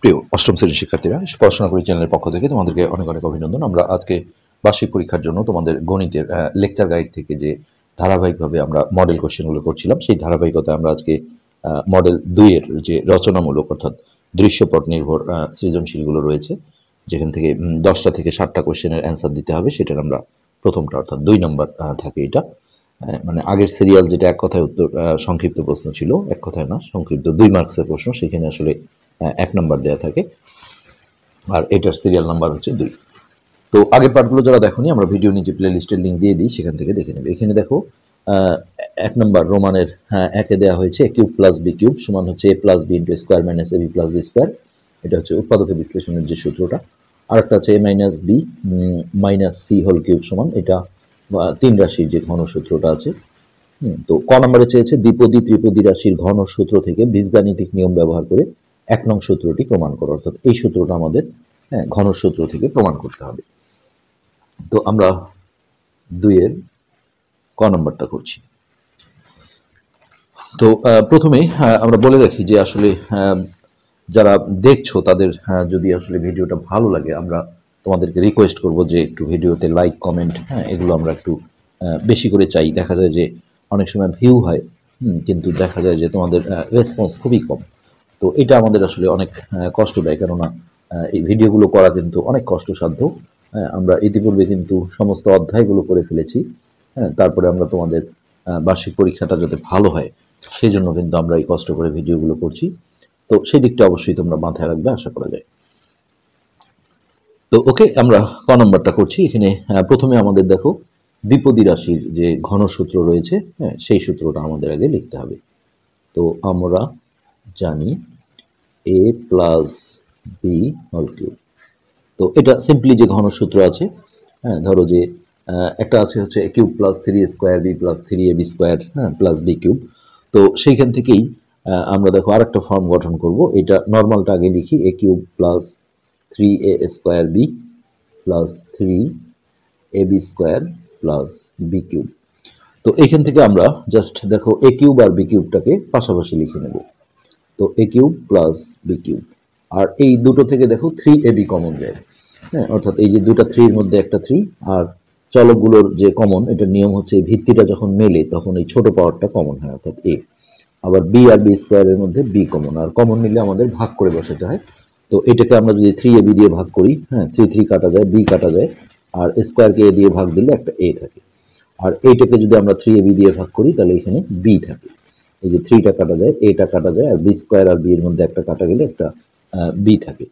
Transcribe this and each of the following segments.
প্রিয় অষ্টম শ্রেণীর শিক্ষার্থীরা, পড়াশোনা করি চ্যানেলের পক্ষ থেকে তোমাদেরকে অনেক অনেক অভিনন্দন। আমরা আজকে বার্ষিক পরীক্ষার জন্য তোমাদের গণিতের লেকচার গাইড থেকে যে ধারাবাহিকভাবে আমরা মডেল কোশ্চেনগুলো করছিলাম, সেই ধারাবাহিকতায় আমরা আজকে মডেল 2 এর যে রচনামূলক অর্থাৎ দৃশ্যপট নির্ভর সৃজনশীলগুলো রয়েছে, যেখান থেকে 10টা থেকে 7টা কোশ্চেনের অ্যান্সার দিতে হবে, সেটার আমরা প্রথমটা অর্থাৎ 2 নম্বর থাকে এটা। মানে আগের সিরিয়াল যেটা এক কথায় উত্তর সংক্ষিপ্ত প্রশ্ন ছিল, এক কথায় না, সংক্ষিপ্ত 2 মার্কসের প্রশ্ন, সেখানে আসলে 1 নাম্বার দেওয়া থাকে, আর এটার সিরিয়াল নাম্বার হচ্ছে 2। তো আগের পার্টগুলো যারা দেখোনি, আমরা ভিডিও নিচে প্লে লিস্টের লিঙ্ক দিয়ে দিই, সেখান থেকে দেখে নেবে। এখানে দেখো 1 নম্বর রোমানের 1-এ দেওয়া হয়েছে a cube plus b cube সমান হচ্ছে a প্লাস b into square minus ab plus b square. এটা হচ্ছে উৎপাদকের বিশ্লেষণের যে সূত্রটা। আরেকটা হচ্ছে a minus b minus c whole cube সমান, এটা 3 রাশির যে ঘন সূত্রটা আছে। তো ক নম্বরে চেয়েছে দ্বিপদী ত্রিপদী রাশির ঘন সূত্র থেকে বীজগাণিতিক নিয়ম ব্যবহার করে 1 নং সূত্রটি প্রমাণ করো, অর্থাৎ এই সূত্রটা আমাদের ঘন সূত্র থেকে প্রমাণ করতে হবে। তো আমরা 2 এর ক নম্বরটা করছি। তো প্রথমে আমরা বলে রাখি যে আসলে যারা দেখছো তাদের যদি আসলে ভিডিওটা ভালো লাগে, আমরা তোমাদেরকে রিকোয়েস্ট করব যে একটু ভিডিওতে লাইক কমেন্ট এগুলো আমরা একটু বেশি করে চাই। দেখা যায় যে অনেক সময় ভিউ হয়, কিন্তু দেখা যায় যে তোমাদের রেসপন্স খুবই কম। তো এটা আমাদের আসলে অনেক কষ্ট দেয়, কেননা এই ভিডিওগুলো করা কিন্তু অনেক কষ্টসাধ্য। আমরা ইতিপূর্বে কিন্তু সমস্ত অধ্যায়গুলো করে ফেলেছি। তারপরে আমরা তোমাদের বার্ষিক পরীক্ষাটা যাতে ভালো হয় সেই জন্য কিন্তু আমরা এই কষ্ট করে ভিডিওগুলো করছি। তো সেই দিকটা অবশ্যই তোমরা মাথায় রাখবে, আশা করা যায়। তো ওকে, আমরা ক নম্বরটা করছি। এখানে প্রথমে আমাদের দেখো দ্বিপদী রাশির যে ঘনসূত্র রয়েছে, সেই সূত্রটা আমাদের আগে লিখতে হবে। তো আমরা জানি a plus B whole cube. তো এটা সিম্পলি যে ঘনসূত্র আছে, ধরো যে একটা আছে হচ্ছে a cube plus 3 square B plus 3ab square plus B cube. তো সেইখান থেকেই আমরা দেখো আরেকটা ফর্ম গঠন করব। এটা নর্মালটা আগে লিখি, a cube plus 3a square B plus 3ab square plus B cube. তো এইখান থেকে আমরা জাস্ট দেখো a কিউব আর বি কিউবটাকে পাশাপাশি লিখে নেব। তো a cube plus B cube, আর এই দুটো থেকে দেখো 3ab কমন যায়, অর্থাৎ এই যে দুটা 3 এর মধ্যে একটা 3, আর চলকগুলোর যে কমন, এটার নিয়ম হচ্ছে ভিত্তিটা যখন মেলে তখন এই ছোট পাওয়ারটা কমন হয়, অর্থাৎ a। আবার বি আর বি স্কোয়ারের মধ্যে বি কমন, আর কমন নিলে আমাদের ভাগ করে বসাতে হয়। তো এটাকে আমরা যদি 3ab দিয়ে ভাগ করি, 3 কাটা যায়, বি কাটা যায়, আর স্কোয়ারকে a দিয়ে ভাগ দিলে একটা a থাকে। আর এইটাকে যদি আমরা 3ab দিয়ে ভাগ করি তাহলে এখানে b থাকে। এই যে 3টা কাটা যায়, এটা কাটা যায়, আর বি স্কোয়ার আর বি এর মধ্যে একটা কাটা গেলে একটা বি থাকে।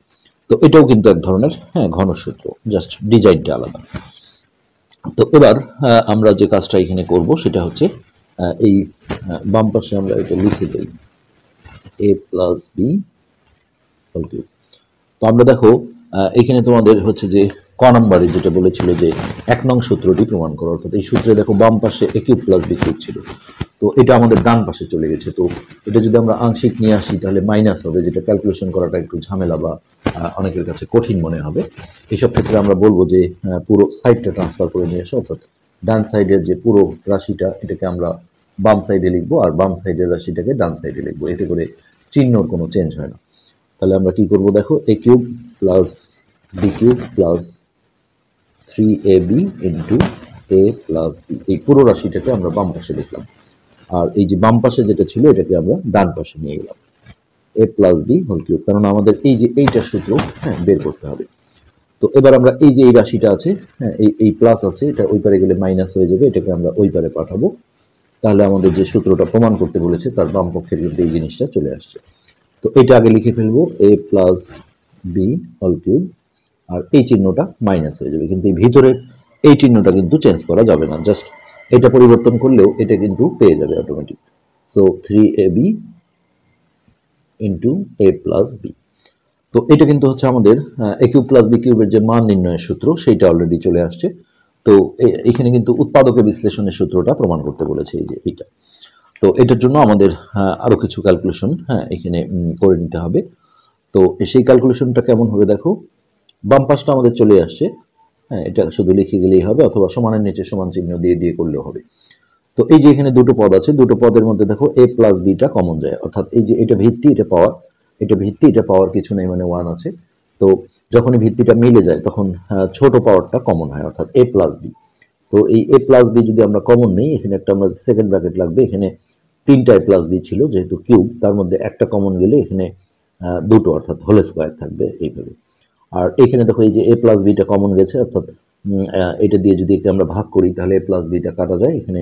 তো এটাও কিন্তু এক ধরনের ঘনসূত্র, জাস্ট ডিজাইনটা আলাদা। তো এবার আমরা যে কাজটা এখানে করব সেটা হচ্ছে এই বাম পাশে আমরা এটা লিখে দিই a plus B whole cube. তো আমরা দেখো এখানে তোমাদের হচ্ছে যে ক নম্বরে যেটা বলেছিল যে 1 নং সূত্রটি প্রমাণ করো, অর্থাৎ এই সূত্রে দেখো বাম পাশে a cube plus B cube ছিল, তো এটা আমাদের ডান পাশে চলে গেছে। তো এটা যদি আমরা আংশিক নিয়ে আসি তাহলে মাইনাস হবে, যেটা ক্যালকুলেশন করাটা একটু ঝামেলা বা অনেকের কাছে কঠিন মনে হবে। এইসব ক্ষেত্রে আমরা বলবো যে পুরো সাইডটা ট্রান্সফার করে নিয়ে আসো, অর্থাৎ ডান সাইডের যে পুরো রাশিটা এটাকে আমরা বাম সাইডে লিখবো, আর বাম সাইডের রাশিটাকে ডান সাইডে লিখবো, এতে করে চিহ্নর কোনো চেঞ্জ হয় না। তাহলে আমরা কি করব দেখো, a cube plus B cube plus 3ab into a plus B, এই পুরো রাশিটাকে আমরা বাম পাশে লিখলাম, আর এই যে বাম পাশে যেটা ছিল এটাকে আমরা ডান পাশে নিয়ে গেলাম, a plus B whole cube, কারণ আমাদের এই যে এইটা সূত্র বের করতে হবে। তো এবার আমরা এই যে এই রাশিটা আছে, এই প্লাস আছে, এটা ওই পারে গেলে মাইনাস হয়ে যাবে, এটাকে আমরা ওই পারে পাঠাবো। তাহলে আমাদের যে সূত্রটা প্রমাণ করতে বলেছে তার বাম পক্ষের কিন্তু এই জিনিসটা চলে আসছে। তো এটা আগে লিখে ফেলবো, a plus B whole cube, আর এই চিহ্নটা মাইনাস হয়ে যাবে, কিন্তু এই ভিতরের এই চিহ্নটা কিন্তু চেঞ্জ করা যাবে না, জাস্ট এটা পরিবর্তন করলেও এটা কিন্তু পেয়ে যাবে automatic. So 3ab into a plus B. তো এটা কিন্তু হচ্ছে আমাদের a কিউব প্লাস বি কিউবের যে মান নির্ণয়ের সূত্র, সেইটা অলরেডি চলে আসছে। তো এখানে কিন্তু উৎপাদকের বিশ্লেষণের সূত্রটা প্রমাণ করতে বলেছে, এই যে এইটা। তো এটার জন্য আমাদের আরও কিছু ক্যালকুলেশন এখানে করে নিতে হবে। তো সেই ক্যালকুলেশনটা কেমন হবে দেখো, বাম পাশটা আমাদের চলে আসছে, এটা শুধু লিখে গেলেই হবে, অথবা সমানের নিচে সমান চিহ্ন দিয়ে দিয়ে করলেও হবে। তো এই যে এখানে দুটো পদ আছে, দুটো পদের মধ্যে দেখো a প্লাস বিটা কমন যায়, অর্থাৎ এই যে এটা ভিত্তি, এটা পাওয়ার, এটা ভিত্তি, এটা পাওয়ার কিছু নেই, মানে 1 আছে। তো যখনই ভিত্তিটা মিলে যায় তখন ছোট পাওয়ারটা কমন হয়, অর্থাৎ a প্লাস বি। তো এই a প্লাস বি যদি আমরা কমন নেই, এখানে একটা আমরা সেকেন্ড ব্র্যাকেট লাগবে। এখানে 3টা a প্লাস বি ছিল, যেহেতু কিউব, তার মধ্যে একটা কমন গেলে এখানে দুটো, অর্থাৎ হোল স্কোয়ার থাকবে এইভাবে। আর এখানে দেখো এই যে a প্লাস বিটা কমন গেছে, অর্থাৎ এটা দিয়ে যদি একে আমরা ভাগ করি তাহলে a প্লাস বিটা কাটা যায়, এখানে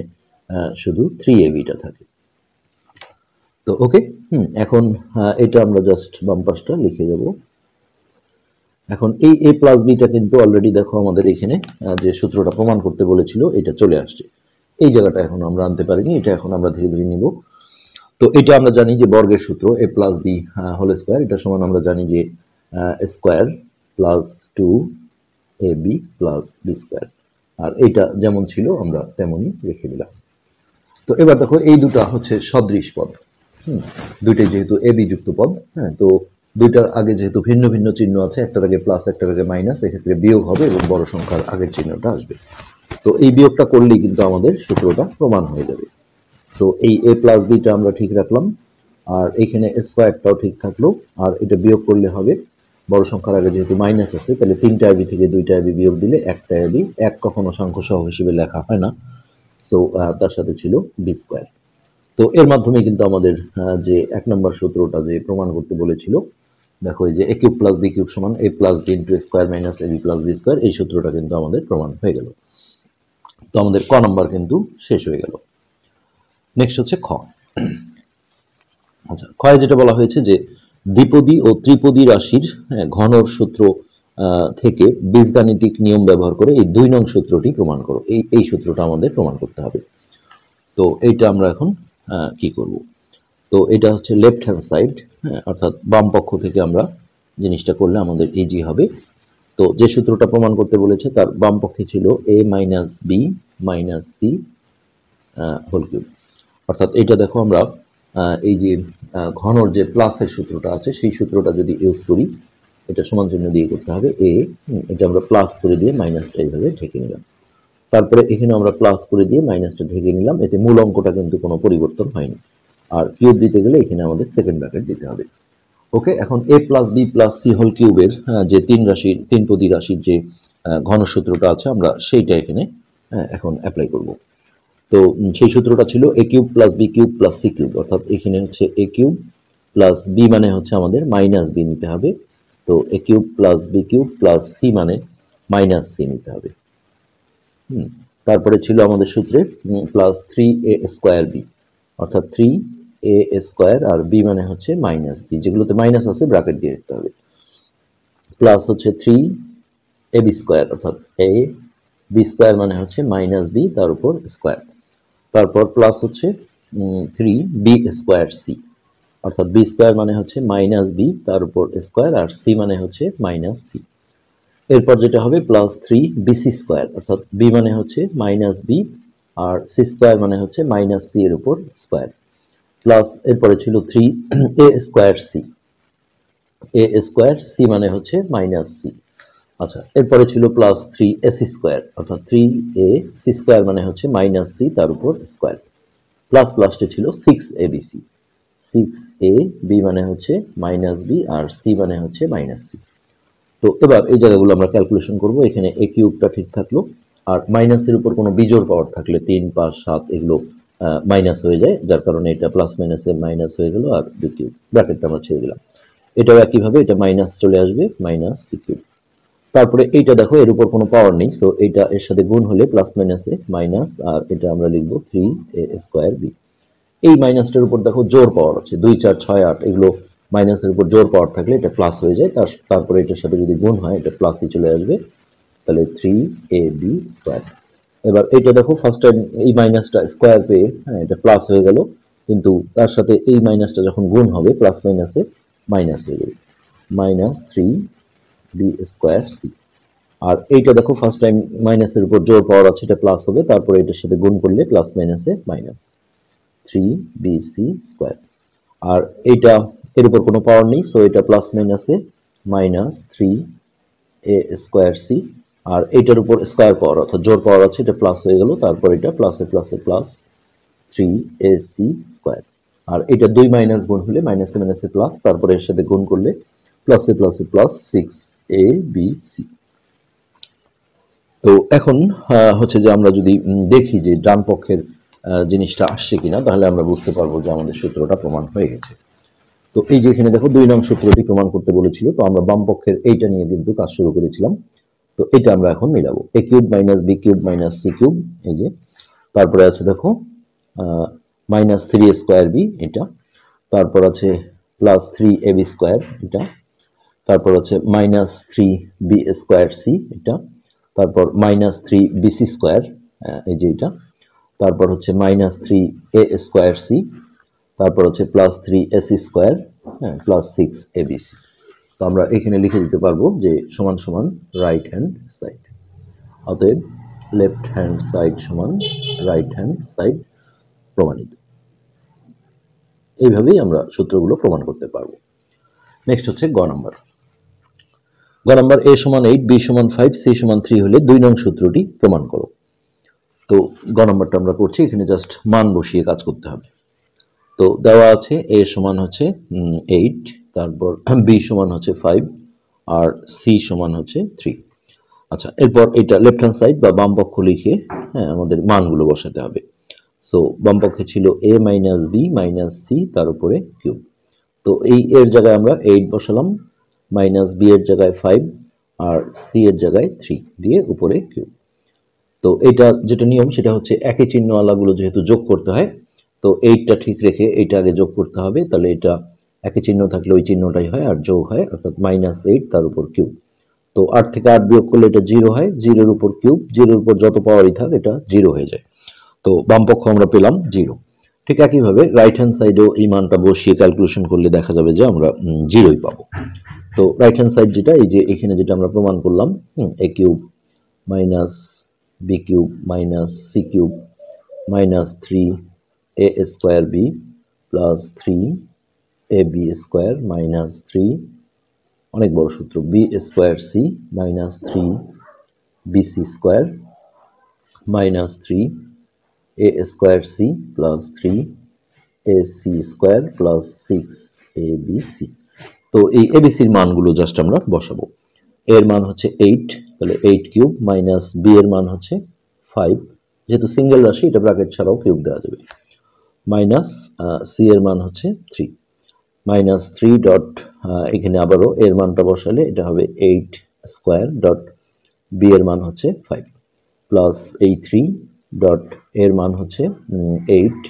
শুধু 3ab-টা থাকে। তো ওকে, এখন এটা আমরা জাস্ট বাম পাশটা লিখে যাব। এখন এই a প্লাস বিটা কিন্তু অলরেডি দেখো আমাদের এখানে যে সূত্রটা প্রমাণ করতে বলেছিল এটা চলে আসছে। এই জায়গাটা এখন আমরা আনতে পারিনি, এটা এখন আমরা ধীরে ধীরে নিব। তো এটা আমরা জানি যে বর্গের সূত্র a plus B whole square, এটা সমান আমরা জানি যে square plus 2ab plus B square. আর এটা যেমন ছিল আমরা তেমনই রেখে দিলাম। তো এবার দেখো এই দুটা হচ্ছে সদৃশ পদ, দুইটাই যেহেতু এ বি যুক্ত পদ, হ্যাঁ, তো দুইটার আগে যেহেতু ভিন্ন ভিন্ন চিহ্ন আছে, একটার আগে প্লাস একটার আগে মাইনাস, এক্ষেত্রে বিয়োগ হবে এবং বড় সংখ্যার আগের চিহ্নটা আসবে। তো এই বিয়োগটা করলেই কিন্তু আমাদের সূত্রটা প্রমাণ হয়ে যাবে। সো এই a প্লাস বিটা আমরা ঠিক রাখলাম, আর এখানে স্কোয়ারটাও ঠিক থাকলো, আর এটা বিয়োগ করলে হবে বড় সংখ্যার আগে যেহেতু মাইনাস আছে, তাহলে 3টা এবি থেকে 2টা এবি বিয়োগ দিলে 1টা এবি, এক কখনো সংখ্যা সহ হিসেবে লেখা হয় না। সো তার সাথে ছিল বি স্কোয়ার। তো এর মাধ্যমে কিন্তু আমাদের যে 1 নম্বর সূত্রটা যে প্রমাণ করতে বলেছিল, দেখো এই যে a cube plus B cube সমান a plus B into square minus AB plus B square, এই সূত্রটা কিন্তু আমাদের প্রমাণ হয়ে গেল। তো আমাদের ক নম্বর কিন্তু শেষ হয়ে গেল। নেক্সট হচ্ছে খ। আচ্ছা, ক্ষয়ে যেটা বলা হয়েছে যে দ্বিপদী ও ত্রিপদী রাশির ঘনর সূত্র থেকে বীজগাণিতিক নিয়ম ব্যবহার করে এই 2 নং সূত্রটি প্রমাণ করো। এই সূত্রটা আমাদের প্রমাণ করতে হবে। তো এইটা আমরা এখন কি করব? তো এটা হচ্ছে লেফট হ্যান্ড সাইড, অর্থাৎ বাম পক্ষ থেকে আমরা জিনিসটা করলে আমাদের ইজি হবে। তো যে সূত্রটা প্রমাণ করতে বলেছে তার বাম পক্ষে ছিল a minus B minus C whole cube. অর্থাৎ এটা দেখো আমরা এই যে ঘনর যে প্লাসের সূত্রটা আছে সেই সূত্রটা যদি ইউজ করি, এটা সমান চিহ্ন দিয়ে করতে হবে a, এটা আমরা প্লাস করে দিয়ে মাইনাসটা এইভাবে ঢেকে নিলাম। তারপরে এখানে আমরা প্লাস করে দিয়ে মাইনাসটা ঢেকে নিলাম, এতে মূল অঙ্কটা কিন্তু কোনো পরিবর্তন হয়নি। আর কিউব দিতে গেলে এখানে আমাদের সেকেন্ড ব্র্যাকেট দিতে হবে। ওকে, এখন a plus B plus C whole কিউবের যে 3 পদী রাশির যে ঘনসূত্রটা আছে আমরা সেইটা এখানে এখন অ্যাপ্লাই করব। তো সেই সূত্রটা ছিল a cube plus B cube plus C cube, অর্থাৎ এখানে হচ্ছে a কিউব প্লাস বি মানে হচ্ছে আমাদের মাইনাস বি নিতে হবে। তো a cube plus B cube plus C মানে মাইনাস সি নিতে হবে। তারপরে ছিল আমাদের সূত্রে প্লাস 3a স্কোয়ার বি, অর্থাৎ 3a স্কোয়ার, আর বি মানে হচ্ছে মাইনাস বি, যেগুলোতে মাইনাস আছে ব্র্যাকেট দিয়ে রাখতে হবে। প্লাস হচ্ছে 3ab স্কোয়ার, অর্থাৎ a বি স্কোয়ার মানে হচ্ছে মাইনাস বি তার উপর স্কোয়ার। তারপর প্লাস হচ্ছে 3b স্কোয়ার সি, অর্থাৎ বি স্কোয়ার মানে হচ্ছে মাইনাস বি তার উপর স্কোয়ার, আর সি মানে হচ্ছে মাইনাস সি। এরপর যেটা হবে প্লাস 3bc স্কোয়ার, অর্থাৎ বি মানে হচ্ছে মাইনাস বি আর সি স্কোয়ার মানে হচ্ছে মাইনাস সি এর উপর স্কোয়ার। প্লাস এরপরে ছিল 3a স্কোয়ার সি, এ স্কোয়ার সি মানে হচ্ছে মাইনাস সি। আচ্ছা, এরপরে ছিল প্লাস 3ac স্কোয়ার, অর্থাৎ 3a সি স্কোয়ার মানে হচ্ছে মাইনাস সি তার উপর স্কোয়ার। প্লাস লাস্টে ছিল 6abc, 6ab মানে হচ্ছে মাইনাস বি আর সি মানে হচ্ছে মাইনাস সি। তো এবার এই জায়গাগুলো আমরা ক্যালকুলেশন করব। এখানে a কিউবটা ঠিক থাকলো, আর মাইনাসের উপর কোনো বিজোড় পাওয়ার থাকলে 3, 5, 7 এগুলো মাইনাস হয়ে যায়, যার কারণে এটা প্লাস মাইনাসে মাইনাস হয়ে গেল, আর বি কিউব ব্র্যাকেটটা আমরা ছেড়ে দিলাম। এটাও একইভাবে এটা মাইনাস চলে আসবে, মাইনাস সি কিউব। তারপরে এইটা দেখো এর উপর কোনো পাওয়ার নেই, সো এইটা এর সাথে গুণ হলে প্লাস মাইনাসে মাইনাস, আর এটা আমরা লিখবো 3a স্কোয়ার বি। এই মাইনাসটার উপর দেখো জোর পাওয়ার আছে 2, 4, 6, 8, এগুলো মাইনাসের উপর জোর পাওয়ার থাকলে এটা প্লাস হয়ে যায়, তারপরে এটার সাথে যদি গুণ হয় এটা প্লাসই চলে আসবে, তাহলে 3ab স্কোয়ার। এবার এইটা দেখো ফার্স্ট টাইম এই মাইনাসটা স্কোয়ার পেয়ে এটা প্লাস হয়ে গেল, কিন্তু তার সাথে এই মাইনাসটা যখন গুণ হবে প্লাস মাইনাসে মাইনাস হয়ে যাবে, মাইনাস 3b স্কোয়ার সি। আর এইটা দেখো ফার্স্ট টাইম মাইনাসের উপর জোর পাওয়ার আছে, এটা প্লাস হবে, তারপরে এটার সাথে গুণ করলে প্লাস মাইনাসে মাইনাস 3bc স্কোয়ার। আর এইটা এর উপর কোনো পাওয়ার নেই, সো এটা প্লাস মাইনাসে মাইনাস 3a স্কোয়ার সি। আর এইটার উপর স্কোয়ার পাওয়ার অর্থাৎ জোর পাওয়ার আছে, এটা প্লাস হয়ে গেল, তারপর এটা প্লাসে প্লাসে প্লাস 3ac স্কোয়ার। আর এটা 2 মাইনাস গুণ হলে মাইনাসে মাইনাসে প্লাস, তারপরে এর সাথে গুণ করলে প্লাসে প্লাসে প্লাস 6abc। তো এখন হচ্ছে যে আমরা যদি দেখি যে ডান পক্ষের জিনিসটা আসছে কিনা, তাহলে আমরা বুঝতে পারবো যে আমাদের সূত্রটা প্রমাণ হয়ে গেছে। তো এই যে এখানে দেখো 2 নং সূত্রটি প্রমাণ করতে বলেছিল, তো আমরা বাম পক্ষের এইটা নিয়ে কিন্তু কাজ শুরু করেছিলাম। তো এটা আমরা এখন মিলাবো, a cube minus B cube minus C cube, এই যে তারপরে আছে দেখো মাইনাস 3a স্কোয়ার বি, এটা তারপর আছে প্লাস 3ab স্কোয়ার, এটা তারপর আছে মাইনাস 3b স্কোয়ার সি, এটা তারপর মাইনাস 3bc স্কোয়ার, এই যে এটা তারপর হচ্ছে মাইনাস 3a স্কোয়ার সি, তারপর হচ্ছে প্লাস 3ac স্কোয়ার, হ্যাঁ প্লাস 6abc। তো আমরা এখানে লিখে দিতে পারবো যে সমান সমান রাইট হ্যান্ড সাইড, অতএব লেফট হ্যান্ড সাইড সমান রাইট হ্যান্ড সাইড প্রমাণিত। এইভাবেই আমরা সূত্রগুলো প্রমাণ করতে পারবো। নেক্সট হচ্ছে গ নাম্বার। গ নাম্বার, a সমান 8 b সমান 5 c সমান 3 হলে 2 নং সূত্রটি প্রমাণ করো। তো গ নাম্বারটা আমরা করছি, এখানে জাস্ট মান বসিয়ে কাজ করতে হবে। তো দেওয়া আছে a সমান হচ্ছে 8, তারপর b সমান হচ্ছে 5 আর c সমান হচ্ছে 3। আচ্ছা, এরপর এটা লেফট হ্যান্ড সাইড বা বাম পক্ষ লিখে আমাদের মানগুলো বসাতে হবে। সো বাম পক্ষে ছিল a minus B minus C, তার উপরে কিউব। তো এই এর জায়গায় আমরা 8 বসালাম, মাইনাস বি এর জায়গায় 5 আর সি এর জায়গায় 3 দিয়ে উপরে কিউব। তো এটা যেটা নিয়ম সেটা হচ্ছে একই চিহ্নওয়ালাগুলো যেহেতু যোগ করতে হয়, তো 8টা ঠিক রেখে এইটা আগে যোগ করতে হবে, তাহলে এটা একই চিহ্ন থাকলে ওই চিহ্নটাই হয় আর যোগ হয়, অর্থাৎ -8 তার উপর কিউব। তো 8 থেকে 8 বিয়োগ করলে এটা 0 হয়, 0-এর উপর কিউব, 0-এর উপর যত পাওয়ারই থাক এটা 0 হয়ে যায়। তো বাম পক্ষ আমরা পেলাম 0। ঠিক একইভাবে রাইট হ্যান্ড সাইডেও এই মানটা বসিয়ে ক্যালকুলেশন করলে দেখা যাবে যে আমরা 0ই পাবো। তো রাইট হ্যান্ড সাইড যেটা, এই যে এখানে যেটা আমরা প্রমাণ করলাম, a cube minus B cube minus C cube minus 3a square B plus 3ab square minus 3, অনেক বড় সূত্র, B square C minus 3bc square minus 3a square C plus 3ac square plus 6abc। তো এই এবিসির মানগুলো just আমরা বসাবো। এর মান হচ্ছে 8, তাহলে 8 কিউব মাইনাস বি এর মান হচ্ছে 5, যেহেতু সিঙ্গেল রাশি এটা ব্র্যাকেট ছাড়াও কিউব দেওয়া যাবে, মাইনাস সি এর মান হচ্ছে 3, মাইনাস 3 ডট এখানে আবারও এর মানটা বসালে এটা হবে 8 স্কোয়ার ডট বি এর মান হচ্ছে 5 প্লাস এই 3 ডট এর মান হচ্ছে 8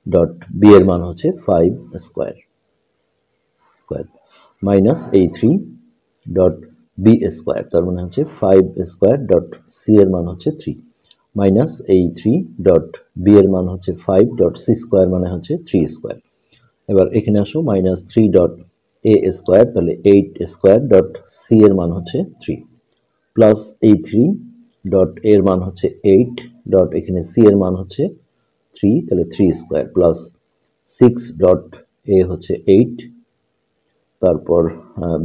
ডট বি এর মান হচ্ছে 5 স্কোয়ার স্কোয়ার মাইনাস এই 3 ডট বি স্কোয়ার, তার মানে হচ্ছে 5 স্কোয়ার ডট সি এর মান হচ্ছে 3 মাইনাস এই 3 ডট বি এর মান হচ্ছে 5 ডট সি স্কোয়ার মানে হচ্ছে 3 স্কোয়ার। এবার এখানে আসো মাইনাস 3 ডট এ স্কোয়ার, তাহলে 8 স্কোয়ার ডট সি এর মান হচ্ছে 3 প্লাস এই 3 ডট এর মান হচ্ছে 8 ডট এখানে সি এর মান হচ্ছে 3, তাহলে 3 স্কোয়ার প্লাস 6 ডট এ হচ্ছে 8, তারপর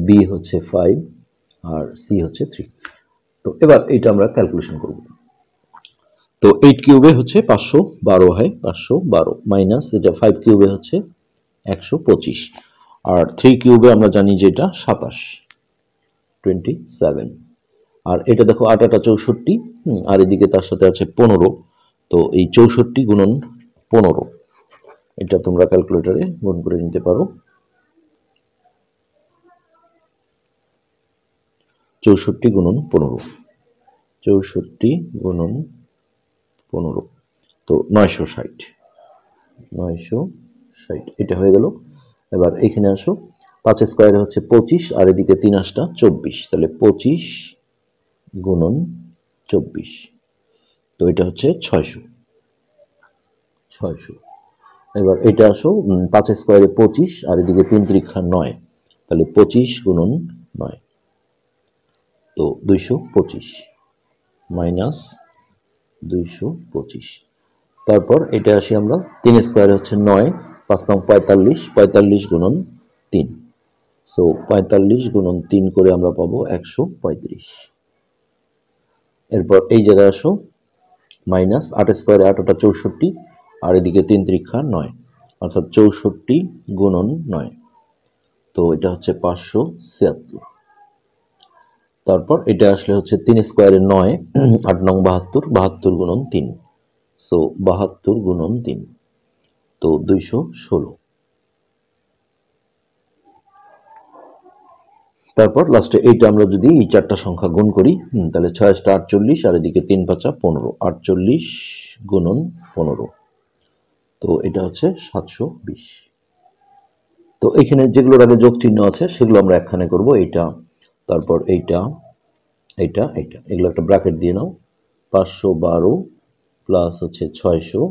বি হচ্ছে 5 আর সি হচ্ছে 3। তো এবার এটা আমরা ক্যালকুলেশন করব। তো 8 কিউবে হচ্ছে 512 হয়, 512 মাইনাস এটা 5 কিউবে হচ্ছে 125 আর 3 কিউবে আমরা জানি যে এটা 27 আর এটা দেখো 8 8 64 আর এদিকে তার সাথে আছে 15। তো এই 64 গুণন 15 এটা তোমরা ক্যালকুলেটরে গুণ করে নিতে পারো। 64 গুণন 15, 64 গুণন 15, তো 960 এটা হয়ে গেল। এবার এখানে আসো, 5 স্কোয়ারে হচ্ছে 25 আর এদিকে 3 8 24, তাহলে 25 গুণন 24, তো এটা হচ্ছে 600। এবার এটা আসো, 5 স্কোয়ারে 25 আর এদিকে 3 3 9, তাহলে 25 গুণন 9, তো 225 মাইনাস 225। তারপর এটা আসি আমরা, 3 স্কোয়ারে হচ্ছে 9, 5 9 45, 45 গুণন 3, সো 45 গুণন 3 করে আমরা পাবো 135। এরপর এই জায়গায় আসো, মাইনাস 8 স্কোয়ারে 8 8 64 আর এদিকে 3 3 9, অর্থাৎ 64 গুণন 9, তো এটা হচ্ছে 576। তারপর এটা আসলে হচ্ছে 3 স্কোয়ারে 9, 8 নং 72, 72 গুণন 3, সো 72 গুণন 3, তো 216। তারপর লাস্টে এইটা আমরা যদি এই চারটা সংখ্যা গুণ করি, তাহলে 6 48, আর এদিকে 3 5 15, 48 গুণন 15, তো এটা হচ্ছে 720। তো এখানে যেগুলোর আগে যোগ চিহ্ন আছে সেগুলো আমরা একখানে করব, এইটা, তারপর এইটা, এইটা, এইটা, এগুলো একটা ব্র্যাকেট দিয়ে নাও। 512 প্লাস হচ্ছে 600,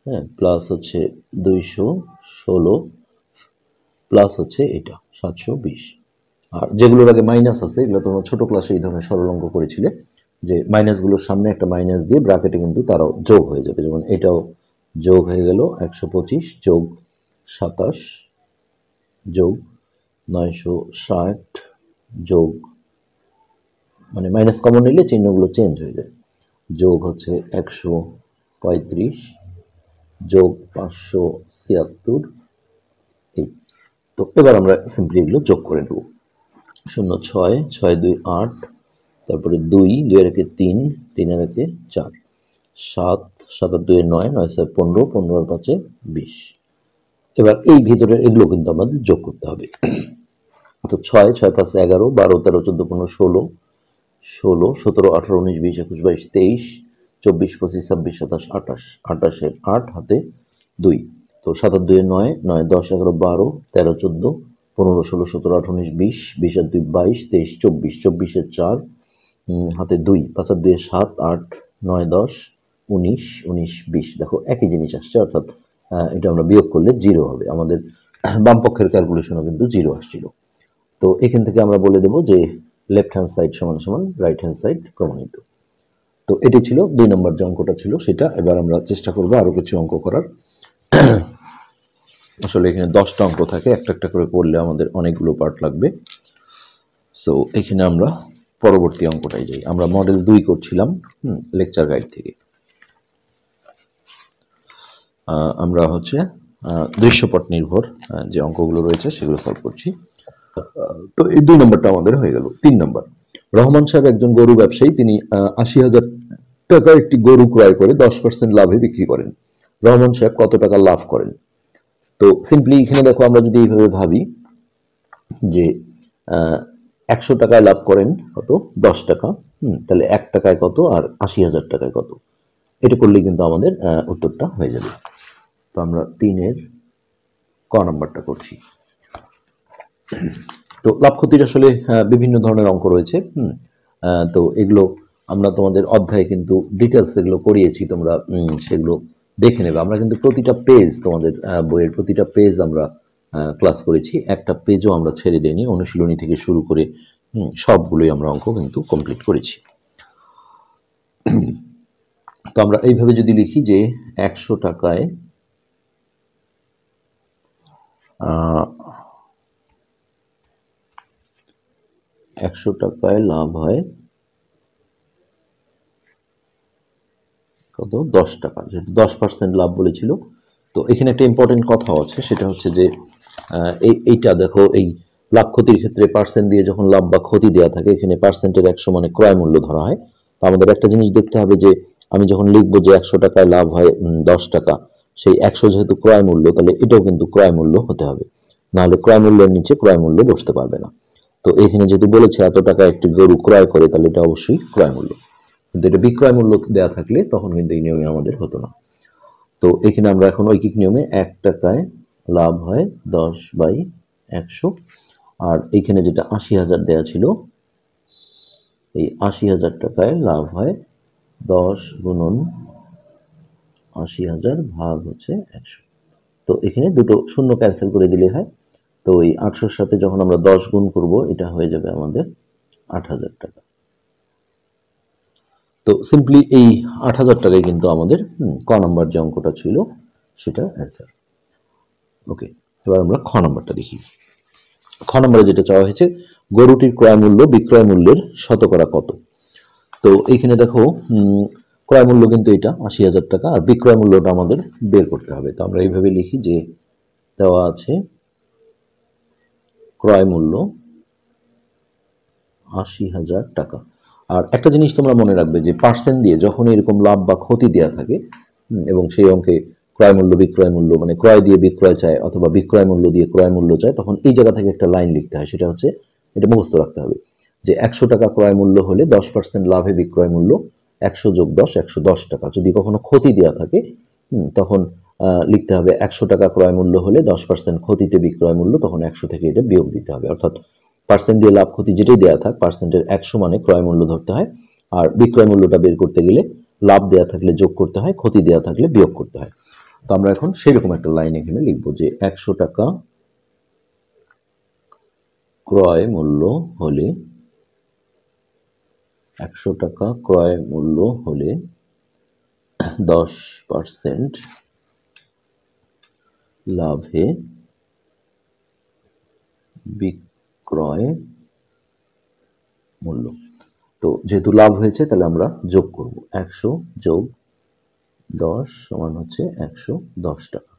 হ্যাঁ, প্লাস হচ্ছে 216, প্লাস হচ্ছে এটা 720। আর যেগুলোর আগে মাইনাস আছে এগুলো তোমরা ছোট ক্লাসে এই ধরনের সরল অঙ্ক করেছিলে, যে মাইনাসগুলোর সামনে একটা মাইনাস দিয়ে ব্র্যাকেটে কিন্তু তারাও যোগ হয়ে যাবে। যেমন এটাও যোগ হয়ে গেল 125 যোগ 27 যোগ 960 যোগ, মানে মাইনাস কমন নিলে চিহ্নগুলো চেঞ্জ হয়ে যায়, যোগ হচ্ছে 135 যোগ 576, এই। তো এবার আমরা সিম্পলি এগুলো যোগ করে নেব। 0 6 6 2 8, তারপরে 2 2 এর একে 3 3 এর একে 4, 7 7 আর 2 এর 9 9 7 15 15 আর 5 20। এবার এই ভিতরে এগুলো কিন্তু আমাদের যোগ করতে হবে। তো 6 6 5 11 12 13 14 15 16 16 17 18 19 20 21 22 23 24 25 26 27 28, 28 এর 8 হাতে 2, তো 7 আর 2 এর 9 9 10 11 12 13 14 15 16 17 18 19 20 20 আর 2 22 23 24 24 এর 4 হাতে 2, 5 আর 2 এর 7 8 9 10 19 19 20। দেখো একই জিনিস আসছে, অর্থাৎ এটা আমরা বিয়োগ করলে 0 হবে। আমাদের বাম পক্ষের ক্যালকুলেশনও কিন্তু 0 আসছিল। তো এখান থেকে আমরা বলে দেব যে লেফট হ্যান্ড সাইড সমান সমান রাইট হ্যান্ড সাইড প্রমাণিত। তো এটি ছিল 2 নম্বর যে অঙ্কটা ছিল সেটা। এবার আমরা চেষ্টা করব আরো কিছু অঙ্ক করার। আসলে এখানে 10টা অঙ্ক থাকে, একটা একটা করে করলে আমাদের অনেকগুলো পার্ট লাগবে। সো এখানে আমরা পরবর্তী অঙ্কটাই যাই। আমরা মডেল 2 করছিলাম লেকচার গাইড থেকে। আমরা হচ্ছে দৃশ্যপট নির্ভর যে অঙ্কগুলো রয়েছে সেগুলো সলভ করছি। তো এই 2 নম্বরটা আমাদের হয়ে গেল। 3 নম্বর, রহমান সাহেব একজন গরু ব্যবসায়ী, তিনি 80,000 টাকা একটি গরু ক্রয় করে 10% লাভে বিক্রি করেন। রহমান সাহেব কত টাকা লাভ করেন? তো সিম্পলি এখানে দেখো আমরা যদি এইভাবে ভাবি যে 100 টাকায় লাভ করেন কত, 10 টাকা, তাহলে 1 টাকায় কত আর 80,000 টাকায় কত, এটা করলে কিন্তু আমাদের উত্তরটা হয়ে যাবে। তো আমরা 3-এর ক নাম্বারটা করছি। তো লাভ ক্ষতির আসলে বিভিন্ন ধরনের অঙ্ক রয়েছে। তো এগুলো আমরা তোমাদের অধ্যায়ে কিন্তু ডিটেলস এগুলো করিয়েছি, তোমরা সেগুলো দেখে নেবে। আমরা কিন্তু প্রতিটা পেজ, তোমাদের বইয়ের প্রতিটা পেজ আমরা ক্লাস করেছি, একটা পেজও আমরা ছেড়ে দিইনি। অনুশীলনী থেকে শুরু করে সবগুলোই আমরা অঙ্ক কিন্তু কমপ্লিট করেছি। তো আমরা এইভাবে যদি লিখি যে 100 টাকায় 100 টাকায় লাভ হয় কত, 10 টাকা, যেহেতু 10% লাভ বলেছিল। তো এখানে একটা ইম্পর্টেন্ট কথাও আছে, সেটা হচ্ছে যে এইটা দেখো, এই লাভ ক্ষতির ক্ষেত্রে পার্সেন্ট দিয়ে যখন লাভ বা ক্ষতি দেওয়া থাকে, এখানে পার্সেন্টের 100 মানে ক্রয় মূল্য ধরা হয়। তো আমাদের একটা জিনিস দেখতে হবে যে আমি যখন লিখবো যে 100 টাকায় লাভ হয় 10 টাকা, সেই 100 যেহেতু ক্রয় মূল্য, তাহলে এটাও কিন্তু ক্রয় মূল্য হতে হবে, নাহলে ক্রয় মূল্যের নিচে ক্রয় মূল্য বসতে পারবে না। তো এখানে যেহেতু বলেছে এত টাকা একটি গরু ক্রয় করে, তাহলে এটা অবশ্যই ক্রয় মূল্য। কিন্তু এটা বিক্রয় মূল্য দেওয়া থাকলে তখন কিন্তু এই নিয়মে আমাদের হতো না। তো এখানে আমরা এখন ঐকিক নিয়মে 1 টাকায় লাভ হয় 10/100, আর এইখানে যেটা 80,000 দেওয়া ছিল, এই 80,000 টাকায় লাভ হয় 10 গুণন 80,000 ভাগ হচ্ছে 100। তো এখানে দুটো শূন্য ক্যান্সেল করে দিলে হয়। তো এই 800-র সাথে যখন আমরা 10 গুণ করব, এটা হয়ে যাবে আমাদের 8,000 টাকা। তো সিম্পলি এই 8,000 টাকায় কিন্তু আমাদের ক নাম্বার যে অঙ্কটা ছিল সেটা অ্যান্সার। ওকে, এবার আমরা খ নাম্বারটা দেখি। খ নাম্বারে যেটা চাওয়া হয়েছে, গরুটির ক্রয় মূল্য বিক্রয় মূল্যের শতকরা কত। তো এইখানে দেখো ক্রয় মূল্য কিন্তু এটা ৮০,০০০ টাকা, আর বিক্রয় মূল্যটা আমাদের বের করতে হবে। তো আমরা এইভাবে লিখি যে দেওয়া আছে ক্রয় মূল্য ৮০,০০০ টাকা। আর একটা জিনিস তোমরা মনে রাখবে যে পার্সেন্ট দিয়ে যখন এরকম লাভ বা ক্ষতি দেওয়া থাকে এবং সেই অঙ্কে ক্রয় মূল্য বিক্রয় মূল্য মানে ক্রয় দিয়ে বিক্রয় চায় অথবা বিক্রয় মূল্য দিয়ে ক্রয় মূল্য চায়, তখন এই জায়গা থেকে একটা লাইন লিখতে হয়। সেটা হচ্ছে, এটা মুখস্থ রাখতে হবে যে ১০০ টাকা ক্রয় মূল্য হলে 10% লাভে বিক্রয় মূল্য ১০০ যোগ ১০ ১১০ টাকা। যদি কখনো ক্ষতি দেওয়া থাকে তখন লিখতে হবে ১০০ টাকা ক্রয় মূল্য হলে 10% ক্ষতিতে বিক্রয় মূল্য, তখন ১০০ থেকে এটা বিয়োগ দিতে হবে। অর্থাৎ পার্সেন্ট দিয়ে লাভ ক্ষতি যেটাই দেওয়া থাক পার্সেন্টের ১০০ মানে ক্রয় মূল্য ধরতে হয়, আর বিক্রয় মূল্যটা বের করতে গেলে লাভ দেওয়া থাকলে যোগ করতে হয়, ক্ষতি দেওয়া থাকলে বিয়োগ করতে হয়। তো আমরা এখন সেরকম একটা লাইন এখানে লিখবো যে ১০০ টাকা ক্রয় মূল্য হলে ১০০ টাকা ক্রয় মূল্য হলে 10% লাভে বিক্রয় মূল্য। তো যেহেতু লাভ হয়েছে তাহলে আমরা যোগ করব, ১০০ যোগ 10 সমান হচ্ছে ১১০ টাকা।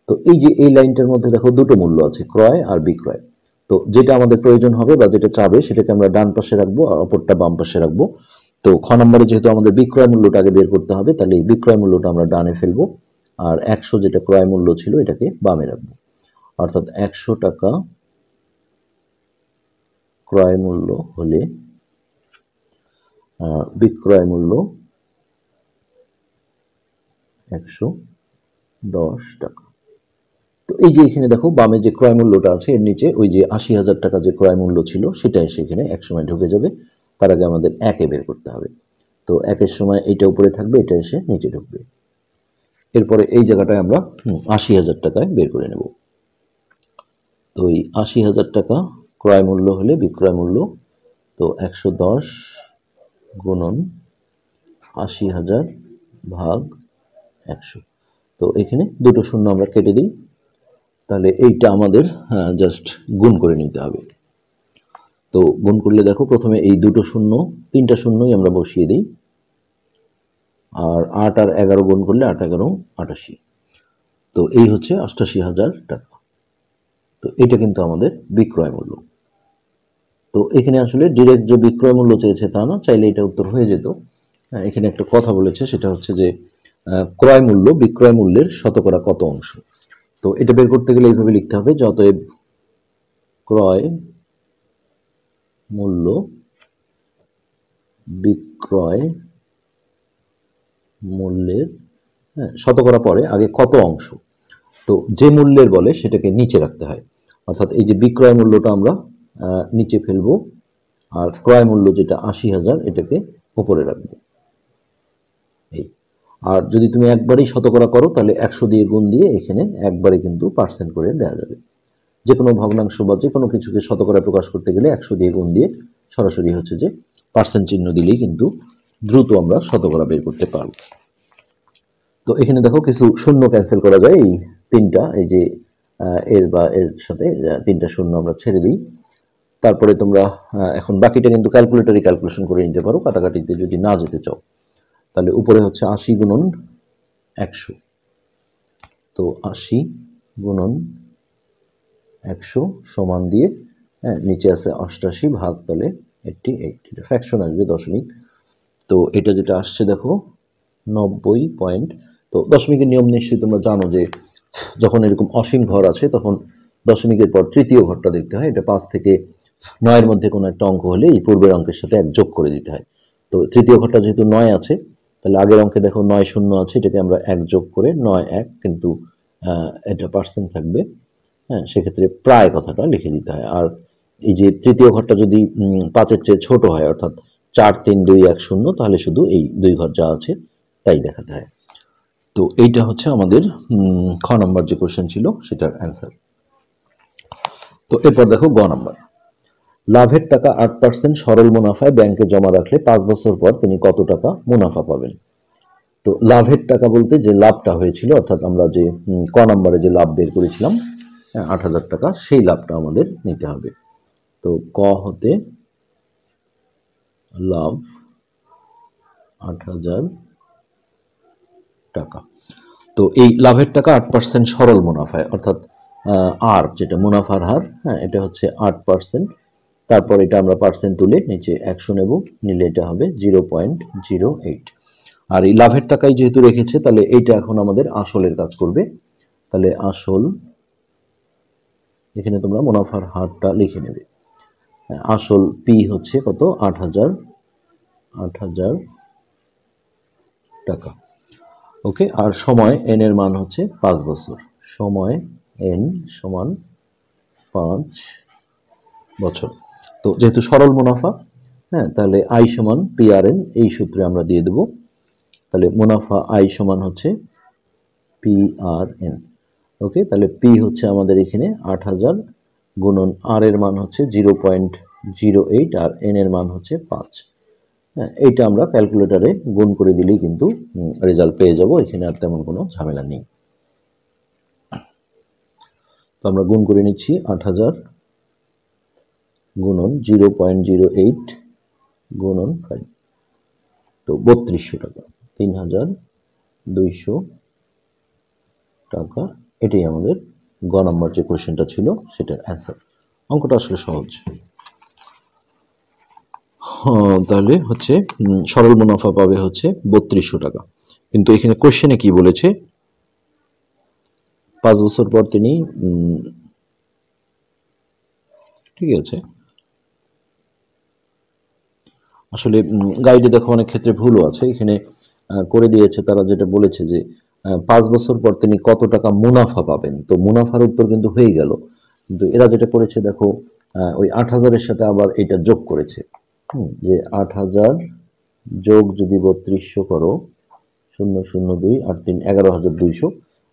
তো এই যে এই লাইনটার মধ্যে দেখো দুটো মূল্য আছে, ক্রয় আর বিক্রয়। তো যেটা আমাদের প্রয়োজন হবে বা যেটা চাবে সেটাকে আমরা ডান পাশে রাখবো আর অপরটা বাম পাশে রাখবো। তো খ নম্বরে যেহেতু আমাদের বিক্রয় মূল্যটা আগে বের করতে হবে, তাহলে এই বিক্রয় মূল্যটা আমরা ডানে ফেলবো, আর ১০০ যেটা ক্রয় মূল্য ছিল এটাকে বামে রাখবো। অর্থাৎ ১০০ টাকা ক্রয় মূল্য হলে বিক্রয় মূল্য ১১০ টাকা। তো এই যে এখানে দেখো বামে যে ক্রয় মূল্যটা আছে এর নিচে ওই যে ৮০,০০০ টাকা যে ক্রয় মূল্য ছিল সেটা এসে এখানে এক সময় ঢুকে যাবে। তার আগে আমাদের একে বের করতে হবে। তো একের সময় এইটা উপরে থাকবে, এটা এসে নিচে ঢুকবে। এরপরে এই জায়গাটায় আমরা ৮০,০০০ টাকায় বের করে নেব। তো এই ৮০,০০০ টাকা ক্রয় মূল্য হলে বিক্রয় মূল্য, তো ১১০ গুণন ৮০,০০০ ভাগ ১০০। তো এখানে দুটো শূন্য আমরা কেটে দিই, তাহলে এইটা আমাদের জাস্ট গুণ করে নিতে হবে। তো গুণ করলে দেখো প্রথমে এই দুটো শূন্য, তিনটা শূন্যই আমরা বসিয়ে দিই, আর ৮ আর ১১ গুণ করলে ৮ ১১ ৮৮। তো এই হচ্ছে ৮৮,০০০ টাকা। তো এটা কিন্তু আমাদের বিক্রয় মূল্য। তো এখানে আসলে ডিরেক্ট যে বিক্রয় মূল্য চেয়েছে তা না, চাইলে এটা উত্তর হয়ে যেত। এখানে একটা কথা বলেছে, সেটা হচ্ছে যে ক্রয় মূল্য বিক্রয় মূল্যের শতকরা কত অংশ। তো এটা বের করতে গেলে এইভাবে লিখতে হবে যে অতএব ক্রয় মূল্য বিক্রয় মূল্যের শতকরা পরে আগে কত অংশ। তো যে মূল্যের বলে সেটাকে নিচে রাখতে হয়। অর্থাৎ এই যে বিক্রয় মূল্যটা আমরা নিচে ফেলবো, আর ক্রয় মূল্য যেটা ৮০,০০০ এটাকে উপরে রাখবো। এই আর যদি তুমি একবারেই শতকরা করো তাহলে ১০০ দিয়ে গুণ দিয়ে এখানে একবারে কিন্তু পার্সেন্ট করে দেওয়া যাবে। যে কোনো ভগ্নাংশ বা যে কোনো কিছুকে শতকরা প্রকাশ করতে গেলে ১০০ দিয়ে গুণ দিয়ে সরাসরি হচ্ছে যে পার্সেন্ট চিহ্ন দিলেই কিন্তু দ্রুত আমরা শতকরা বের করতে পারব। তো এখানে দেখো কিছু শূন্য ক্যান্সেল করা যায়, এই তিনটা, এই যে এর বা এর সাথে তিনটা শূন্য আমরা ছেড়ে দিই। তারপরে তোমরা এখন বাকিটা কিন্তু ক্যালকুলেটরে ক্যালকুলেশন করে নিতে পারো, কাটাকাটিতে যদি না যেতে চাও। তাহলে উপরে হচ্ছে ৮০ গুণন ১০০, তো ৮০ গুণন ১০০ সমান দিয়ে নিচে আছে ৮৮ ভাগ তলে 88, এটা ফ্র্যাকশন আসবে দশমিক। তো এটা যেটা আসছে দেখো ৯০ পয়েন্ট। তো দশমিকের নিয়ম নিশ্চয়ই তোমরা জানো যে যখন এরকম অসীম ঘর আছে তখন দশমিকের পর তৃতীয় ঘরটা দেখতে হয়। এটা ৫ থেকে ৯-এর মধ্যে কোনো একটা অঙ্ক হলে এই পূর্বের অঙ্কের সাথে ১ যোগ করে দিতে হয়। তো তৃতীয় ঘরটা যেহেতু ৯ আছে, তাহলে আগের অঙ্কে দেখো ৯ শূন্য আছে, এটাকে আমরা ১ যোগ করে ৯ ১, কিন্তু এটা পার্সেন্ট থাকবে। সেক্ষেত্রে প্রায় কথাটা লিখে দিতে হয়। আর এই যে তৃতীয় ঘরটা যদি ৫-এর চেয়ে ছোট হয়, অর্থাৎ ৪ ৩ ২ ১ ০, তাহলে শুধু এই দুই ঘর যা আছে তাই দেখাতে হয়। তো এইটা হচ্ছে আমাদের খ নম্বর যে কোশ্চেন ছিল সেটার অ্যান্সার। তো এরপর দেখো গ নম্বর, লাভের টাকা ৮% সরল মুনাফায় ব্যাংকে জমা রাখলে ৫ বছর পর তিনি কত টাকা মুনাফা পাবেন। তো লাভের টাকা বলতে যে লাভটা হয়েছিল, অর্থাৎ আমরা যে ক নম্বরে যে লাভ বের করেছিলাম ৮,০০০ টাকা, সেই লাভটা আমাদের নিতে হবে। তো ক হতে লাভ ৮,০০০ টাকা। তো এই লাভের টাকা 8% সরল মুনাফায়, অর্থাৎ আর যেটা মুনাফার হার, হ্যাঁ এটা হচ্ছে 8%। তারপর এটা আমরা পার্সেন্ট তুলে নিচে 100 নেব, নিলে এটা হবে 0.08। আর এই লাভের টাকাই যেহেতু রেখেছে, তাহলে এইটা এখন আমাদের আসলের কাজ করবে। তাহলে আসল, এখানে তোমরা মুনাফার হারটা লিখে নেবে। আসল পি হচ্ছে কত, 8,000 টাকা। ওকে, আর সময় এন এর মান হচ্ছে 5 বছর। সময় এন সমান 5 বছর। তো যেহেতু সরল মুনাফা, হ্যাঁ তাহলে আই সমান পি আর এন, এই সূত্রে আমরা দিয়ে দেব। তাহলে মুনাফা আই সমান হচ্ছে পি আর এন। ওকে, তাহলে পি হচ্ছে আমাদের এখানে 8,000 গুণন আর এর মান হচ্ছে 0.08 আর এন এর মান হচ্ছে 5। হ্যাঁ, এইটা আমরা ক্যালকুলেটরে গুণ করে দিলেই কিন্তু রেজাল্ট পেয়ে যাব। এখানে আর তেমন কোনো ঝামেলা নেই। তো আমরা গুণ করে নিচ্ছি 8,000 গুণন 0.08 গুণন 5, তো 3200 টাকা, 3,200 টাকা। এটাই আমাদের গ নাম্বার যে কোশ্চেনটা ছিল সেটার অ্যান্সার। অঙ্কটা আসলে সহজ। তাহলে হচ্ছে সরল মুনাফা পাবে হচ্ছে 3200 টাকা। কিন্তু এখানে কোশ্চেনে কি বলেছে, 5 বছর পর তিনি, ঠিক আছে, আসলে গাইডে দেখো অনেক ক্ষেত্রে ভুলও আছে। এখানে করে দিয়েছে তারা, যেটা বলেছে যে 5 বছর পর তিনি কত টাকা মুনাফা পাবেন। তো মুনাফার উত্তর কিন্তু হয়ে গেল, কিন্তু এরা যেটা করেছে দেখো, ওই 8,000-এর সাথে আবার এটা যোগ করেছে। যে 8,000 যোগ যদি 3200 করো, 002 আর 3 11,200।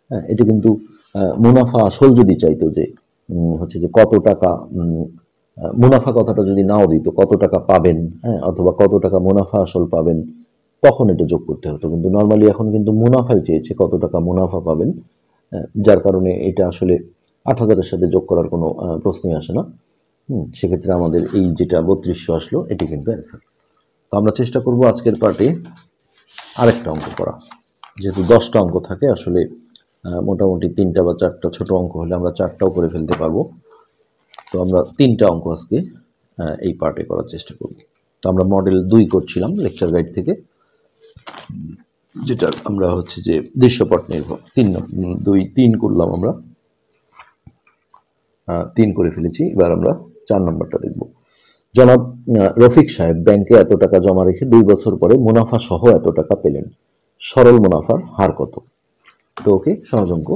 হ্যাঁ, এটা কিন্তু মুনাফা আসল যদি চাইতো যে হচ্ছে যে কত টাকা, মুনাফা কথাটা যদি নাও দিত কত টাকা পাবেন, হ্যাঁ অথবা কত টাকা মুনাফা আসল পাবেন, তখন এটা যোগ করতে হতো। কিন্তু নর্মালি এখন কিন্তু মুনাফাই চেয়েছে, কত টাকা মুনাফা পাবেন। যার কারণে এটা আসলে 8,000-এর সাথে যোগ করার কোনো প্রশ্নই আসে না। সেক্ষেত্রে আমাদের এই যেটা 3200 আসলো, এটি কিন্তু অ্যান্সার। তো আমরা চেষ্টা করব আজকের পার্টে আরেকটা অঙ্ক করা। যেহেতু 10টা অঙ্ক থাকে, আসলে মোটামুটি 3টা বা 4টা ছোট অঙ্ক হলে আমরা 4টাও করে ফেলতে পারবো। তো আমরা 3টা অঙ্ক আজকে এই পার্টে করার চেষ্টা করব। তো আমরা মডেল 2 করছিলাম লেকচার গাইড থেকে, যেটা আমরা হচ্ছে যে দৃশ্যপট নির্ভর 3 করলাম আমরা, 3 করে ফেলেছি। এবার আমরা 4 নম্বরটা দেখব। জনাব রফিক সাহেব ব্যাংকে এত টাকা জমা রেখে 2 বছর পরে মুনাফা সহ এত টাকা পেলেন, সরল মুনাফার হার কত? তো ওকে, সহজ অঙ্ক,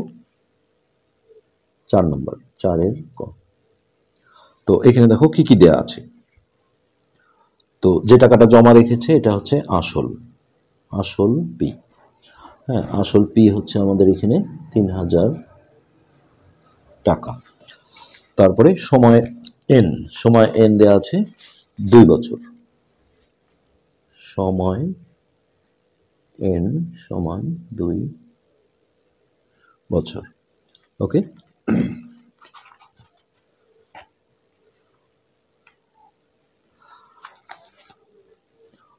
4 নম্বর, 4-এর ক। তো এখানে দেখো কি কি দেয়া আছে। তো যে টাকাটা জমা রেখেছে এটা হচ্ছে আসল, আসল পি। হ্যাঁ, আসল পি হচ্ছে আমাদের এখানে 3,000 টাকা। তারপরে সময় এন, সময় এন দেয়া আছে 2 বছর। সময় এন সমান 2 বছর। ওকে,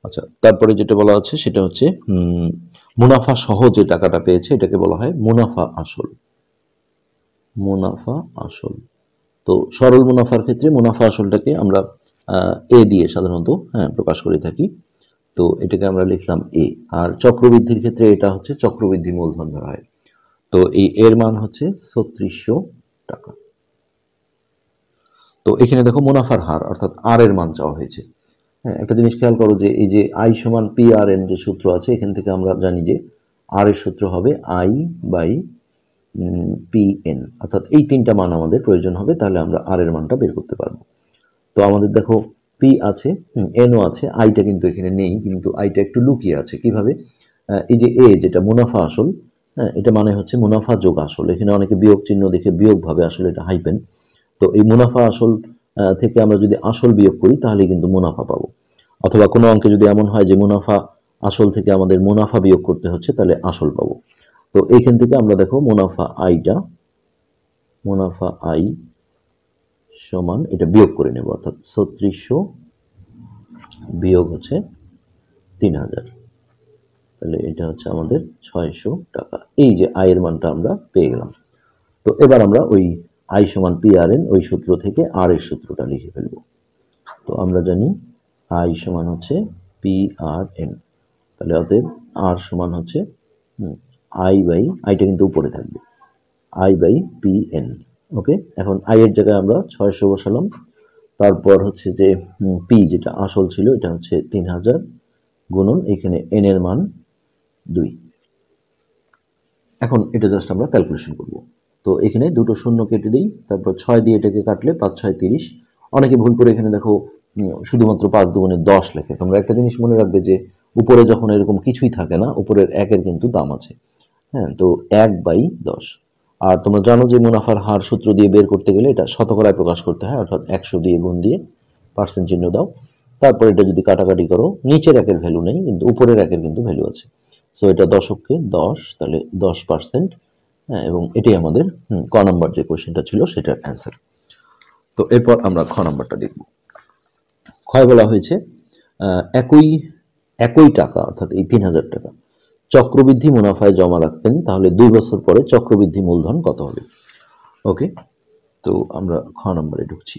আচ্ছা, তারপরে যেটা বলা আছে সেটা হচ্ছে মুনাফা সহ যে টাকাটা পেয়েছে এটাকে বলা হয় মুনাফা আসল, মুনাফা আসল। তো সরল মুনাফার ক্ষেত্রে মুনাফা আসলটাকে আমরা এ দিয়ে সাধারণত প্রকাশ করে থাকি। তো এটাকে আমরা লিখলাম এ। আর চক্রবৃদ্ধির ক্ষেত্রে এটা হচ্ছে চক্রবৃদ্ধি মূলধন ধরা হয়। তো এই এর মান হচ্ছে 3600 টাকা। তো এখানে দেখো মুনাফার হার অর্থাৎ আর এর মান চাওয়া হয়েছে। হ্যাঁ, একটা জিনিস খেয়াল করো যে এই যে আই সমান পি আর এন যে সূত্র আছে, এখান থেকে আমরা জানি যে আর এর সূত্র হবে আই বাই পি এন, অর্থাৎ এই 3টা মান আমাদের প্রয়োজন হবে, তাহলে আমরা আর এর মানটা বের করতে পারবো। তো আমাদের দেখো পি আছে, এনও আছে, আইটা কিন্তু এখানে নেই, কিন্তু আইটা একটু লুকিয়ে আছে। কিভাবে? এই যে এ যেটা মুনাফা আসল, হ্যাঁ এটা মানে হচ্ছে মুনাফা যোগ আসল। এখানে অনেকে বিয়োগ চিহ্ন দেখে বিয়োগ ভাবে, আসলে এটা হাইপেন। তো এই মুনাফা আসল থেকে আমরা যদি আসল বিয়োগ করি তাহলে কিন্তু মুনাফা পাবো। অথবা কোনো অঙ্কে যদি এমন হয় যে মুনাফা আসল থেকে আমাদের মুনাফা বিয়োগ করতে হচ্ছে, তাহলে আসল পাবো। তো এইখান থেকে আমরা দেখো মুনাফা আইটা, মুনাফা আই সমান এটা বিয়োগ করে নেব, অর্থাৎ 3600 বিয়োগ হচ্ছে 3,000। তাহলে এটা হচ্ছে আমাদের 600 টাকা। এই যে আয়ের মানটা আমরা পেয়ে গেলাম। তো এবার আমরা ওই আই সমান PRN ওই সূত্র থেকে আর এর সূত্রটা লিখে ফেলব। তো আমরা জানি আই সমান হচ্ছে PRN, তাহলে অতএব আর সমান হচ্ছে আই বাই, আইটা কিন্তু উপরে থাকবে, আই বাই PN। ওকে, এখন আই এর জায়গায় আমরা 600 বসালাম, তারপর হচ্ছে যে পি যেটা আসল ছিল এটা হচ্ছে 3000 গুণন এখানে এন এর মান 2। এখন এটা জাস্ট আমরা ক্যালকুলেশন করব। তো এখানে দুটো শূন্য কেটে দিই, তারপর 6 দিয়ে এটাকে কাটলে 5 6 30। অনেকে ভুল করে এখানে দেখো শুধুমাত্র 5 দুগুণে 10 লেখে। তোমরা একটা জিনিস মনে রাখবে যে উপরে যখন এরকম কিছুই থাকে না, উপরের একের কিন্তু দাম আছে। হ্যাঁ, তো 1/10। আর তোমরা জানো যে মুনাফার হার সূত্র দিয়ে বের করতে গেলে এটা শতকরায় প্রকাশ করতে হয়, অর্থাৎ 100 দিয়ে গুণ দিয়ে পার্সেন্ট চিহ্ন দাও, তারপর এটা যদি কাটাকাটি করো নিচের একের ভ্যালু নেই কিন্তু উপরের একের কিন্তু ভ্যালু আছে। সো এটা দশককে 10, তাহলে 10%। হ্যাঁ, এবং এটাই আমাদের ক নাম্বার যে কোয়েশ্চেনটা ছিল সেটার অ্যান্সার। তো এরপর আমরা খ নাম্বারটা দেখব। ক্ষয় বলা হয়েছে একই একই টাকা অর্থাৎ এই 3000 টাকা চক্রবৃদ্ধি মুনাফায় জমা রাখতেন, তাহলে 2 বছর পরে চক্রবৃদ্ধি মূলধন কত হবে? ওকে, তো আমরা খ নম্বরে ঢুকছি।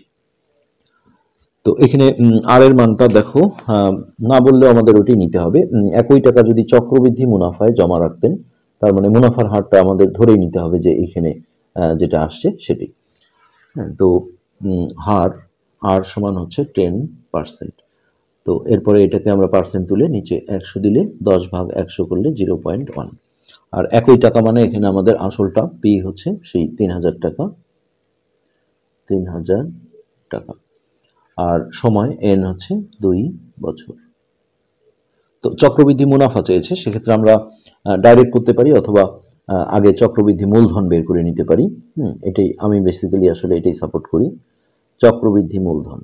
তো এখানে আর এর মানটা দেখো, না বললেও আমাদের ওটি নিতে হবে। একই টাকা যদি চক্রবৃদ্ধি মুনাফায় জমা রাখতেন, তার মানে মুনাফার হারটা আমাদের ধরেই নিতে হবে যে এখানে যেটা আসছে সেটি। হ্যাঁ, তো হার আর সমান হচ্ছে 10%। তো এরপরে এটাকে আমরা পার্সেন্ট তুলে নিচে 100 দিলে 10/100 করলে 0.1। আর একই টাকা মানে এখানে আমাদের আসলটা পি হচ্ছে সেই 3000 টাকা, 3000 টাকা। আর সময় এন হচ্ছে 2 বছর। তো চক্রবৃদ্ধি মুনাফা চেয়েছে, সেক্ষেত্রে আমরা ডাইরেক্ট করতে পারি অথবা আগে চক্রবৃদ্ধি মূলধন বের করে নিতে পারি। এটাই আমি বেসিক্যালি আসলে এটাই সাপোর্ট করি, চক্রবৃদ্ধি মূলধন,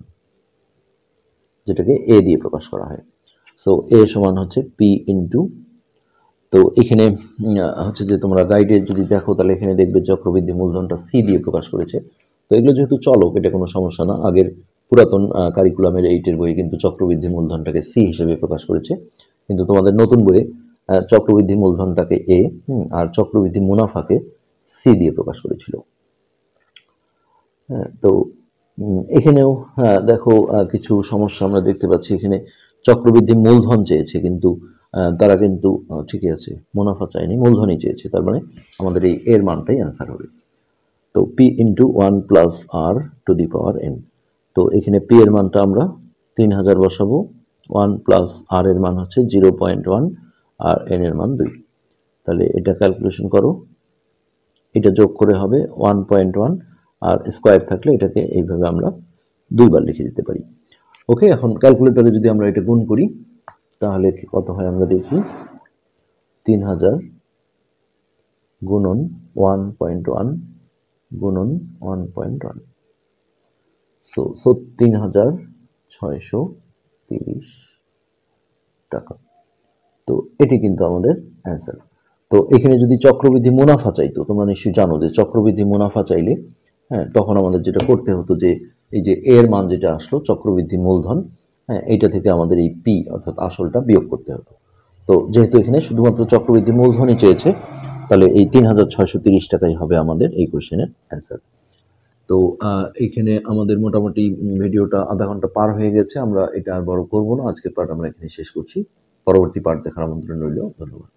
যেটাকে এ দিয়ে প্রকাশ করা হয়। সো এ সমান হচ্ছে পি ইন্টু, তো এখানে হচ্ছে যে তোমরা গাইডে যদি দেখো তাহলে এখানে দেখবে চক্রবৃদ্ধি মূলধনটা সি দিয়ে প্রকাশ করেছে। তো এগুলো যেহেতু চলক, এটা কোনো সমস্যা না। আগের পুরাতন কারিকুলামের 8-এর বইয়ে কিন্তু চক্রবৃদ্ধি মূলধনটাকে সি হিসেবে প্রকাশ করেছে, কিন্তু তোমাদের নতুন বইয়ে চক্রবৃদ্ধি মূলধনটাকে এ আর চক্রবৃদ্ধি মুনাফাকে সি দিয়ে প্রকাশ করেছিল। হ্যাঁ, তো এখানেও দেখো কিছু সমস্যা আমরা দেখতে পাচ্ছি। এখানে চক্রবৃদ্ধি মূলধন চেয়েছে, কিন্তু তারা কিন্তু ঠিকই আছে, মুনাফা চায়নি, মূলধনই চেয়েছে। তার মানে আমাদের এই এর মানটাই অ্যান্সার হবে। তো P into 1 plus R to the power N. তো এখানে পি এর মানটা আমরা 3000 বসাবো, 1 প্লাস আর এর মান হচ্ছে 0.1 আর এন এর মান 2। তাহলে এটা ক্যালকুলেশন করো, এটা যোগ করে হবে 1.1, আর স্কোয়ার থাকলে এটাকে এইভাবে আমরা 2 বার লিখে দিতে পারি। ওকে, এখন ক্যালকুলেটরে যদি আমরা এটা গুণ করি তাহলে কত হয় আমরা দেখি। 3000 গুণন 1.1 গুণন 1.1, সো 3630 টাকা। তো এটি কিন্তু আমাদের অ্যান্সার। তো এখানে যদি চক্রবৃদ্ধি মুনাফা চাইতো, তোমরা নিশ্চয়ই জানো যে চক্রবৃদ্ধি মুনাফা চাইলে হ্যাঁ তখন আমাদের যেটা করতে হতো যে এই যে এর মান যেটা আসলো চক্রবৃদ্ধি মূলধন, হ্যাঁ এইটা থেকে আমাদের এই পি অর্থাৎ আসলটা বিয়োগ করতে হতো। তো যেহেতু এখানে শুধুমাত্র চক্রবৃদ্ধি মূলধনই চেয়েছে, তাহলে এই 3630 টাকাই হবে আমাদের এই কোশ্চেনের অ্যান্সার। তো এইখানে আমাদের মোটামুটি ভিডিওটা আধা ঘন্টা পার হয়ে গেছে, আমরা এটা আর বড় করব না। আজকের পার্ট আমরা এখানে শেষ করছি, পরবর্তী পার্ট দেখার আমন্ত্রণ রইল। ধন্যবাদ।